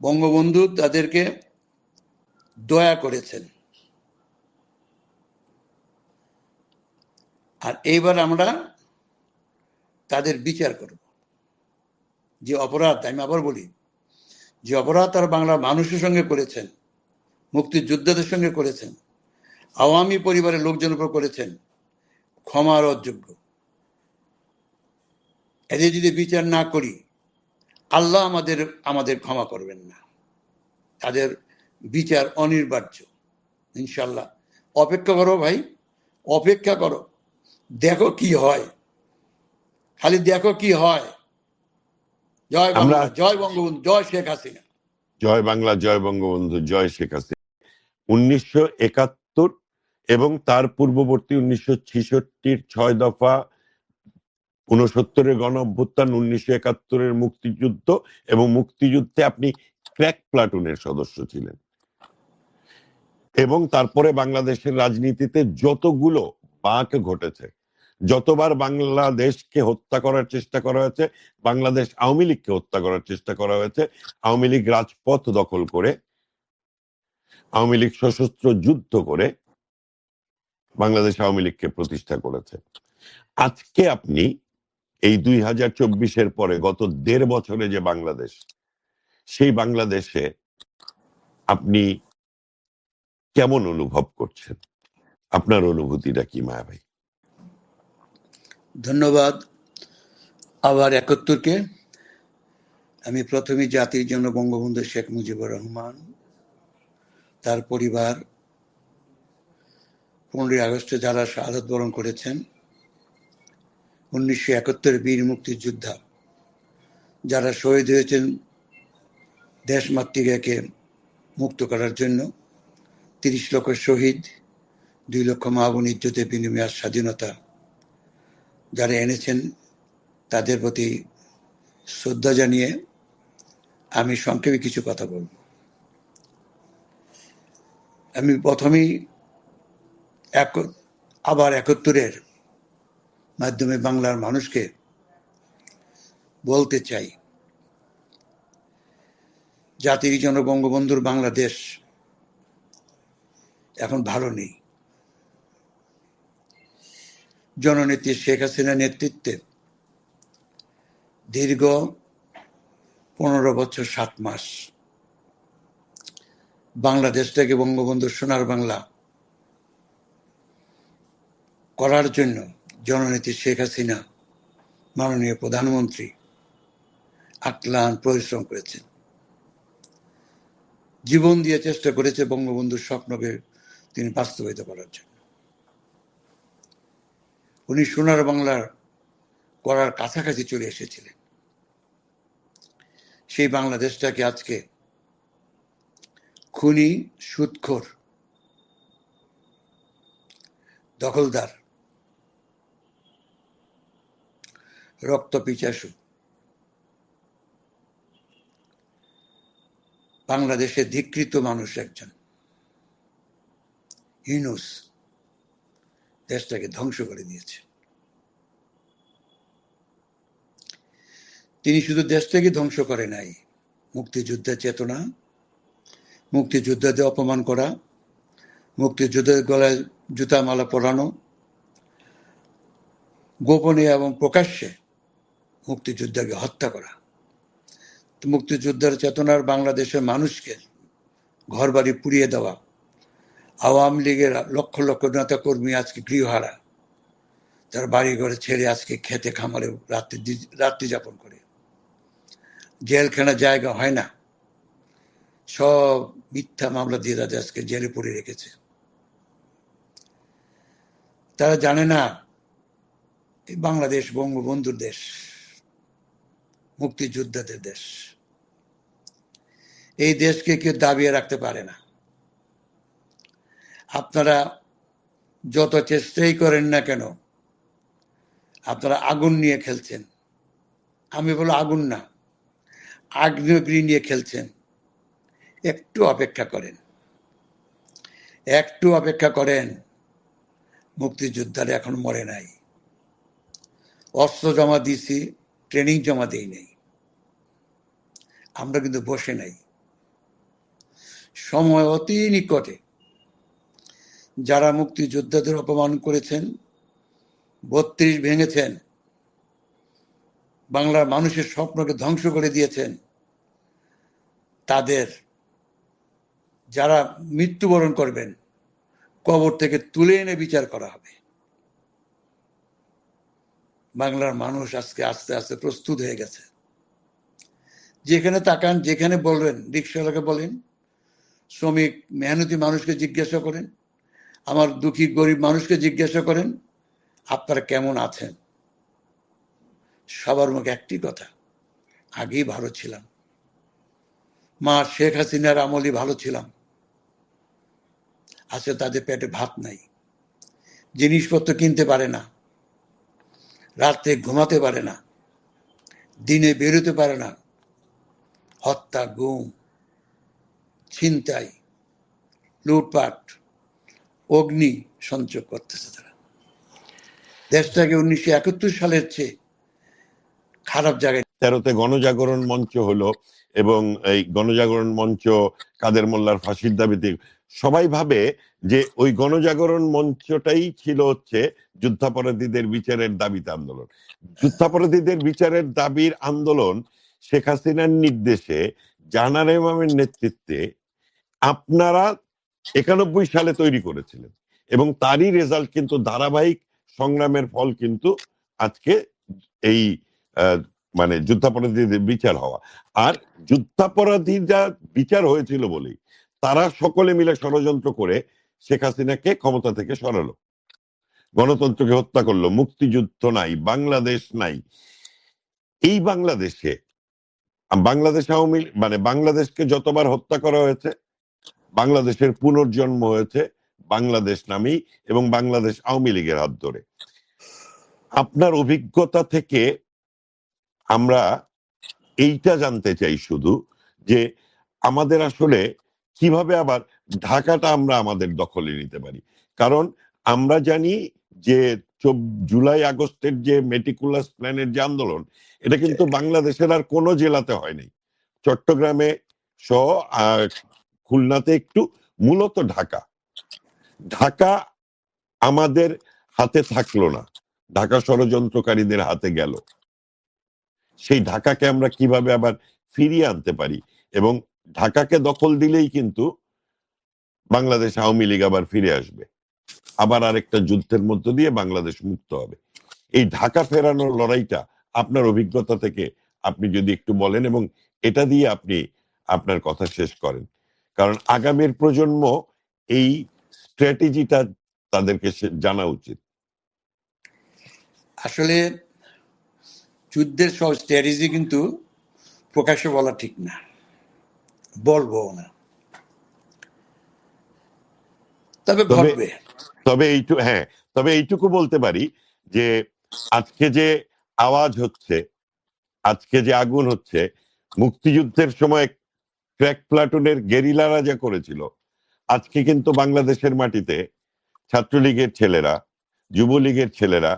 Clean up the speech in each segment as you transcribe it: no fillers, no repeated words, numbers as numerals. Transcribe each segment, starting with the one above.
বঙ্গবন্ধু তাদেরকে দয়া করেছেন। আর এইবার আমরা তাদের বিচার করব। যে অপরাধ, আমি আবার বলি, যে অপরাধ তারা বাংলার মানুষের সঙ্গে করেছেন, মুক্তিযোদ্ধাদের সঙ্গে করেছেন, আওয়ামী পরিবারের লোকজনের উপর করেছেন, ক্ষমার অযোগ্য। এদের যদি বিচার না করি, আল্লাহ আমাদের ক্ষমা করবেন না। তাদের বিচার অনিবার্য, ইনশাল্লাহ। অপেক্ষা করো ভাই, অপেক্ষা করো, দেখো কি হয়, খালি দেখো কি হয়। জয় বাংলা, জয় বঙ্গবন্ধু, জয় শেখ হাসিনা। জয় বাংলা, জয় বঙ্গবন্ধু, জয় শেখ হাসিনা। 1971 এবং তার পূর্ববর্তী 1966-র 6 দফা, 69-এর গণ অভ্যুত্থান, 1971-এর মুক্তিযুদ্ধ এবং মুক্তিযুদ্ধে আপনি ক্র্যাক প্লাটুনের সদস্য ছিলেন। এবং তারপরে বাংলাদেশের রাজনীতিতে যতগুলো বাঁক ঘটেছে, যতবার বাংলাদেশকে হত্যা করার চেষ্টা করা হয়েছে, বাংলাদেশ আওয়ামী লীগকে হত্যা করার চেষ্টা করা হয়েছে, আওয়ামী লীগ রাজপথ দখল করে, আওয়ামী লীগ সশস্ত্র যুদ্ধ করে বাংলাদেশ আওয়ামী লীগকে প্রতিষ্ঠা করেছে। আজকে আপনি এই 2024-এর পরে গত 1.5 বছরে যে বাংলাদেশ, সেই বাংলাদেশে আপনি কেমন অনুভব করছেন? আপনার অনুভূতিটা কি মায়া ভাই? ধন্যবাদ। আবার 71-কে আমি প্রথমে জাতির জন্য বঙ্গবন্ধু শেখ মুজিবুর রহমান, তার পরিবার, 15ই আগস্টে যারা শাহাদাত বরণ করেছেন, 1971 বীর মুক্তিযোদ্ধা যারা শহীদ হয়েছেন দেশ মাতৃকাকে মুক্ত করার জন্য, 30 লক্ষ শহীদ, 2 লক্ষ মা বোন ইজ্জতের বিনিময়ে স্বাধীনতা যারা এনেছেন, তাদের প্রতি শ্রদ্ধা জানিয়ে আমি সংক্ষেপে কিছু কথা বলব। আমি প্রথমেই আবার 71-এর মাধ্যমে বাংলার মানুষকে বলতে চাই, জাতির জন্য বঙ্গবন্ধুর বাংলাদেশ এখন ভালো নেই। জননেত্রী শেখ হাসিনার নেতৃত্বে দীর্ঘ 15 বছর 7 মাস বাংলাদেশটাকে বঙ্গবন্ধুর সোনার বাংলা করার জন্য জননেত্রী শেখ হাসিনা, মাননীয় প্রধানমন্ত্রী আক্লান পরিশ্রম করেছেন, জীবন দিয়ে চেষ্টা করেছে বঙ্গবন্ধুর স্বপ্নকে তিনি বাস্তবায়িত করার জন্য। উনি সোনার বাংলার করার কাছাকাছি চলে এসেছিলেন। সেই বাংলাদেশটাকে আজকে খুনি, সুদখোর, দখলদার, রক্ত পিপাসু বাংলাদেশের ধিকৃত মানুষ একজন ইউনূস দেশটাকে ধ্বংস করে দিয়েছে। তিনি শুধু দেশটাকে ধ্বংস করে নাই, মুক্তিযুদ্ধের চেতনা, মুক্তিযোদ্ধাদের অপমান করা, মুক্তিযুদ্ধের গলায় জুতা মালা পরানো, গোপনে এবং প্রকাশ্যে মুক্তিযোদ্ধাকে হত্যা করা, মুক্তিযোদ্ধার চেতনার বাংলাদেশের মানুষকে ঘরবাড়ি পুড়িয়ে দেওয়া, আওয়ামী লীগের লক্ষ লক্ষ নেতা কর্মী আজকে গৃহহারা, তার বাড়ি ঘরে ছেড়ে আজকে খেতে খামারে রাত্রি যাপন করে, জেলখানা জায়গা হয় না, সব মিথ্যা মামলা দিয়ে তাদের আজকে জেলে পড়ে রেখেছে। তারা জানে না বাংলাদেশ বঙ্গবন্ধুর দেশ, মুক্তিযোদ্ধাদের দেশ। এই দেশকে কেউ দাবিয়ে রাখতে পারে না। আপনারা যত চেষ্টাই করেন না কেন, আপনারা আগুন নিয়ে খেলছেন। আমি বলো আগুন না, আগ্নেয়গিরি নিয়ে খেলছেন। একটু অপেক্ষা করেন, একটু অপেক্ষা করেন। মুক্তিযোদ্ধারা এখন মরে নাই। অস্ত্র জমা দিয়েছি, ট্রেনিং জমা দেই নাই। আমরা কিন্তু বসে নাই, সময় অতি নিকটে যারা মুক্তিযোদ্ধাদের অপমান করেছেন, ৩২ ভেঙেছেন, বাংলার মানুষের স্বপ্নকে ধ্বংস করে দিয়েছেন, তাদের যারা মৃত্যুবরণ করবেন কবর থেকে তুলে এনে বিচার করা হবে। বাংলার মানুষ আজকে আস্তে আস্তে প্রস্তুত হয়ে গেছে। যেখানে তাকান, যেখানে বলবেন, রিক্সাওয়ালাকে বলেন, শ্রমিক মেহনতি মানুষকে জিজ্ঞাসা করেন, আমার দুঃখী গরিব মানুষকে জিজ্ঞাসা করেন, আপনারা কেমন আছেন? সবার মুখে একটি কথা, আগেই ভালো ছিলাম, মা শেখ হাসিনার আমলই ভালো ছিলাম। আছে তাদের পেটে ভাত নাই, জিনিসপত্র কিনতে পারে না, রাতে ঘুমাতে পারে না, দিনে বেরোতে পারে না, হত্যা, গুম, ছিনতাই, লুটপাট, অগ্নি সঞ্চয় করতেছে তারা। দেশটাকে 1971 সালের চেয়ে খারাপ জায়গায়। 13তে গণজাগরণ মঞ্চ হলো এবং এই গণজাগরণ মঞ্চ কাদের মোল্লার ফাঁসির দাবিতে সবাই ভাবে যে ওই গণজাগরণ মঞ্চটাই ছিল হচ্ছে যুদ্ধাপরাধীদের বিচারের দাবিতে আন্দোলন। যুদ্ধাপরাধীদের বিচারের দাবির আন্দোলন শেখ হাসিনার নির্দেশে জাহানারা ইমামের নেতৃত্বে আপনারা 91 সালে তৈরি করেছিলেন এবং তারই রেজাল্ট কিন্তু ধারাবাহিক সংগ্রামের ফল কিন্তু আজকে এই মানে যুদ্ধাপরাধীদের বিচার হওয়া। আর যুদ্ধাপরাধীরা বিচার হয়েছিল বলেই তারা সকলে মিলে ষড়যন্ত্র করে শেখ হাসিনাকে ক্ষমতা থেকে সরালো, গণতন্ত্রকে হত্যা করলো, মুক্তিযুদ্ধ নাই, বাংলাদেশ নাই। এই বাংলাদেশে বাংলাদেশ আওয়ামী মানে বাংলাদেশকে যতবার হত্যা করা হয়েছে, বাংলাদেশের পুনর্জন্ম হয়েছে বাংলাদেশ নামেই এবং বাংলাদেশ আওয়ামী লীগের হাত ধরে। আপনার অভিজ্ঞতা থেকে আমরা এইটা জানতে চাই শুধু যে আমাদের আসলে কিভাবে আবার ঢাকাটা আমরা আমাদের দখলে নিতে পারি। কারণ আমরা জানি যে জুলাই আগস্টের যে মেটিকুলাস প্ল্যানের যে আন্দোলন, এটা কিন্তু বাংলাদেশের আর কোনো জেলাতে হয়নি, চট্টগ্রামে সহ খুলনাতে একটু, মূলত ঢাকা। ঢাকা আমাদের হাতে থাকলো না, ঢাকা ষড়যন্ত্রকারীদের হাতে গেল। সেই ঢাকাকে আমরা কিভাবে আবার ফিরিয়ে আনতে পারি এবং ঢাকাকে দখল দিলেই কিন্তু বাংলাদেশ আওয়ামী লীগ আবার ফিরে আসবে, আবার আরেকটা যুদ্ধের মধ্য দিয়ে বাংলাদেশ মুক্ত হবে। এই ঢাকা ফেরানোর লড়াইটা আপনার অভিজ্ঞতা থেকে আপনি যদি একটু বলেন এবং এটা দিয়ে আপনি আপনার কথা শেষ করেন, কারণ আগামীর প্রজন্ম এই স্ট্র্যাটেজিটা তাদেরকে জানা উচিত। আসলে যুদ্ধের সব স্ট্র্যাটেজি কিন্তু প্রকাশ্যে বলা ঠিক না, বলবো না, তবে ঘটবে। তবে এইটুকু বলতে পারি যে আজকে যে আওয়াজ হচ্ছে, আজকে যে আগুন হচ্ছে, মুক্তিযুদ্ধের সময় ক্র্যাক প্লাটুনের গেরিলারা যা করেছিল, আজকে কিন্তু বাংলাদেশের মাটিতে ছাত্রলীগের ছেলেরা, যুবলীগের ছেলেরা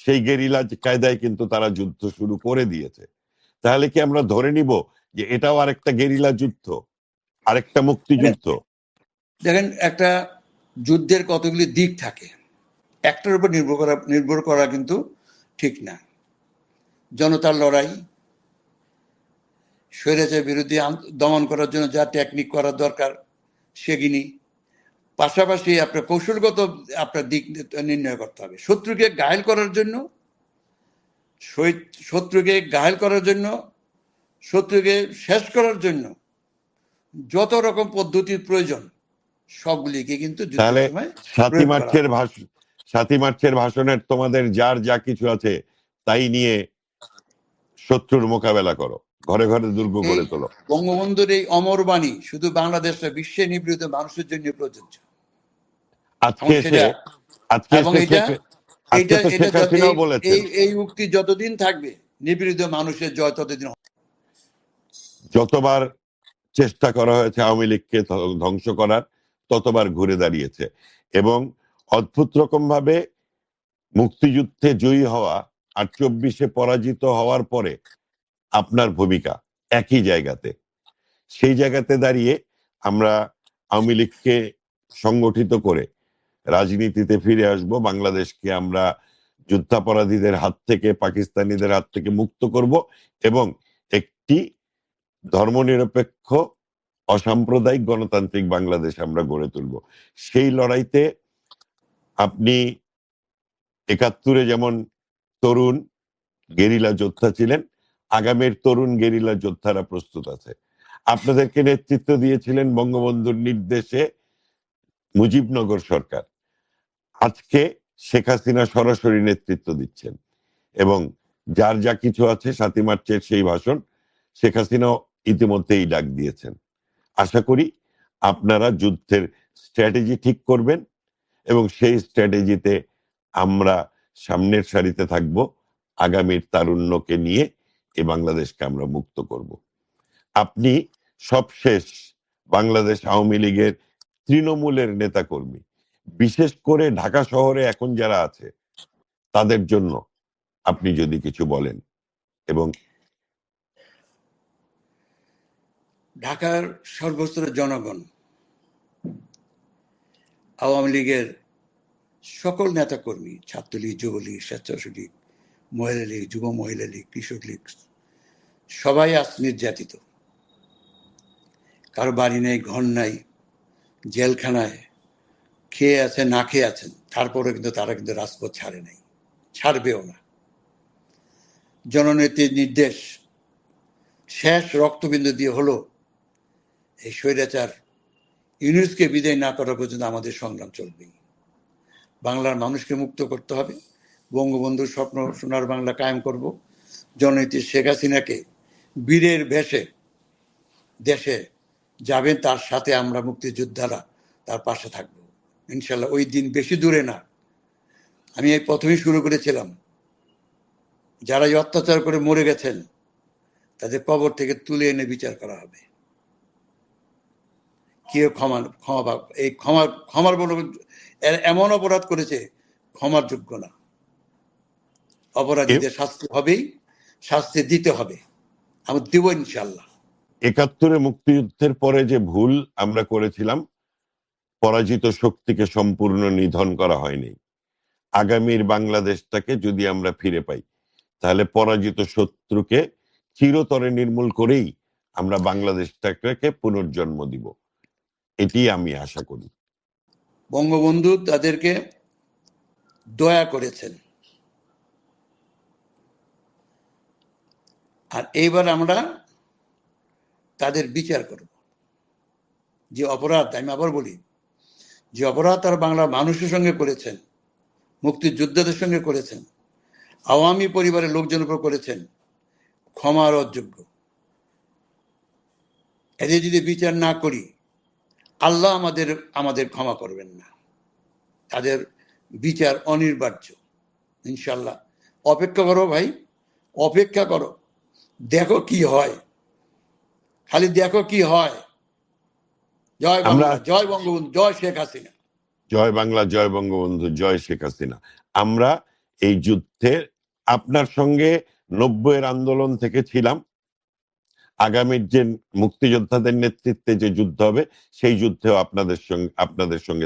সেই গেরিলা কায়দায় কিন্তু তারা যুদ্ধ শুরু করে দিয়েছে। তাহলে কি আমরা ধরে নিব যে এটাও আরেকটা গেরিলা যুদ্ধ, আরেকটা মুক্তিযুদ্ধ? দেখেন, একটা যুদ্ধের কতগুলি দিক থাকে, একটার উপর নির্ভর করা কিন্তু ঠিক না। জনতার লড়াই, স্বৈরাচার বিরোধী দমন করার জন্য যা টেকনিক করার দরকার সেগুলি, পাশাপাশি আপনার কৌশলগত আপনার দিক নির্ণয় করতে হবে। শত্রুকে ঘায়েল করার জন্য, শত্রুকে শেষ করার জন্য যত রকম পদ্ধতির প্রয়োজন সবগুলিকে কিন্তু যুদ্ধের সময় 7ই মার্চের ভাষণের তোমাদের যার যা কিছু আছে তাই নিয়ে শত্রুর মোকাবেলা করো, ঘরে ঘরে দুর্গ গড়ে তোলো। বঙ্গবন্ধুর এই অমর বাণী শুধু বাংলাদেশে বিশ্বে নিপীড়িত মানুষের জন্য প্রযোজ্য। এই উক্তি যতদিন থাকবে, নিপীড়িত মানুষের জয় ততদিন। যতবার চেষ্টা করা হয়েছে আওয়ামী লীগকে ধ্বংস করার, ততবার ঘুরে দাঁড়িয়েছে এবং অদ্ভুত রকম ভাবে মুক্তিযুদ্ধে জয়ী হওয়া আর 24-এ পরাজিত হওয়ার পরে আপনার ভূমিকা একই জায়গাতে। সেই জায়গাতে দাঁড়িয়ে আমরা আওয়ামী লীগকে সংগঠিত করে রাজনীতিতে ফিরে আসব, বাংলাদেশকে আমরা যুদ্ধাপরাধীদের হাত থেকে, পাকিস্তানিদের হাত থেকে মুক্ত করব এবং একটি ধর্মনিরপেক্ষ অসাম্প্রদায়িক গণতান্ত্রিক বাংলাদেশ আমরা গড়ে তুলব। সেই লড়াইতে আপনি ৭১-এ যেমন তরুণ গেরিলা যোদ্ধা ছিলেন, আগামীর তরুণ গেরিলা যোদ্ধারা প্রস্তুত আছে। আপনাদেরকে নেতৃত্ব দিয়েছিলেন বঙ্গবন্ধুর নির্দেশে মুজিবনগর সরকার। আজকে শেখ হাসিনা সরাসরি নেতৃত্ব দিচ্ছেন এবং যার যা কিছু আছে ৭ই মার্চের সেই ভাষণ শেখ হাসিনাও ইতিমধ্যেই ডাক দিয়েছেন। আশা করি আপনারা যুদ্ধের স্ট্র্যাটেজি ঠিক করবেন এবং সেই স্ট্র্যাটেজিতে আমরা সামনের সারিতে থাকব। আগামীর তারুণ্যকে নিয়ে এই বাংলাদেশকে আমরা মুক্ত করব। আপনি সবশেষ বাংলাদেশ আওয়ামী লীগের তৃণমূলের নেতাকর্মী, বিশেষ করে ঢাকা শহরে এখন যারা আছে তাদের জন্য আপনি যদি কিছু বলেন। এবং ঢাকার সর্বস্তরের জনগণ আওয়ামী লীগের সকল নেতাকর্মী, ছাত্রলীগ, যুবলীগ, স্বেচ্ছাসেবক, মহিলা লীগ, যুব মহিলা লীগ, কৃষক লীগ, সবাই আজ নির্যাতিত। কারো বাড়ি নেই, ঘর নাই, জেলখানায়, খেয়ে আছেন, না খেয়ে আছেন, তারপরে কিন্তু তারা কিন্তু রাজপথ ছাড়ে নাই, ছাড়বেও না। জননেত্রীর নির্দেশ শেষ রক্তবিন্দু দিয়ে হলো এই স্বৈরাচার ইউনূসকে বিদায় না করা পর্যন্ত আমাদের সংগ্রাম চলবেই। বাংলার মানুষকে মুক্ত করতে হবে, বঙ্গবন্ধুর স্বপ্ন সোনার বাংলা কায়েম করব, জননেত্রী শেখ হাসিনাকে বীরের বেশে দেশে যাবেন, তার সাথে আমরা মুক্তিযোদ্ধারা তার পাশে থাকবো ইনশাল্লাহ। ওই দিন বেশি দূরে না। আমি এই প্রথমেই শুরু করেছিলাম, যারা এই অত্যাচার করে মরে গেছেন তাদের কবর থেকে তুলে এনে বিচার করা হবে। কেউ ক্ষমার বলে এমন অপরাধ করেছে ক্ষমার যোগ্য না। অপরাধীদের শাস্তি হবেই, শাস্তি দিতে হবে, আমি দেব ইনশাল্লাহ। ৭১-এ মুক্তিযুদ্ধের পরে যে ভুল আমরা করেছিলাম, পরাজিত শক্তিকে সম্পূর্ণ নিধন করা হয়নি। আগামীর বাংলাদেশটাকে যদি আমরা ফিরে পাই তাহলে পরাজিত শত্রুকে চিরতরে নির্মূল করেই আমরা বাংলাদেশটাকে পুনর্জন্ম দিব, এটি আমি আশা করি। বঙ্গবন্ধু তাদেরকে দয়া করেছেন, আর এইবার আমরা তাদের বিচার করব। যে অপরাধ, আমি আবার বলি, যে অপরাধ তারা বাংলার মানুষের সঙ্গে করেছেন, মুক্তিযোদ্ধাদের সঙ্গে করেছেন, আওয়ামী পরিবারের লোকজনের উপর করেছেন, ক্ষমার অযোগ্য। এদের যদি বিচার না করি আল্লাহ আমাদের ক্ষমা করবেন না। তাদের বিচার অনিবার্য ইনশাল্লাহ। অপেক্ষা করো ভাই, অপেক্ষা করো, দেখো কি হয়, খালি দেখো কি হয়। জয় বাংলা, জয় বঙ্গবন্ধু, জয় শেখ হাসিনা। জয় বাংলা, জয় বঙ্গবন্ধু, জয় শেখ হাসিনা। আমরা এই যুদ্ধে আপনার সঙ্গে ৯০-এর আন্দোলন থেকে ছিলাম। আগামীর যে মুক্তিযোদ্ধাদের নেতৃত্বে যে যুদ্ধ হবে সেই যুদ্ধেও আপনাদের সঙ্গে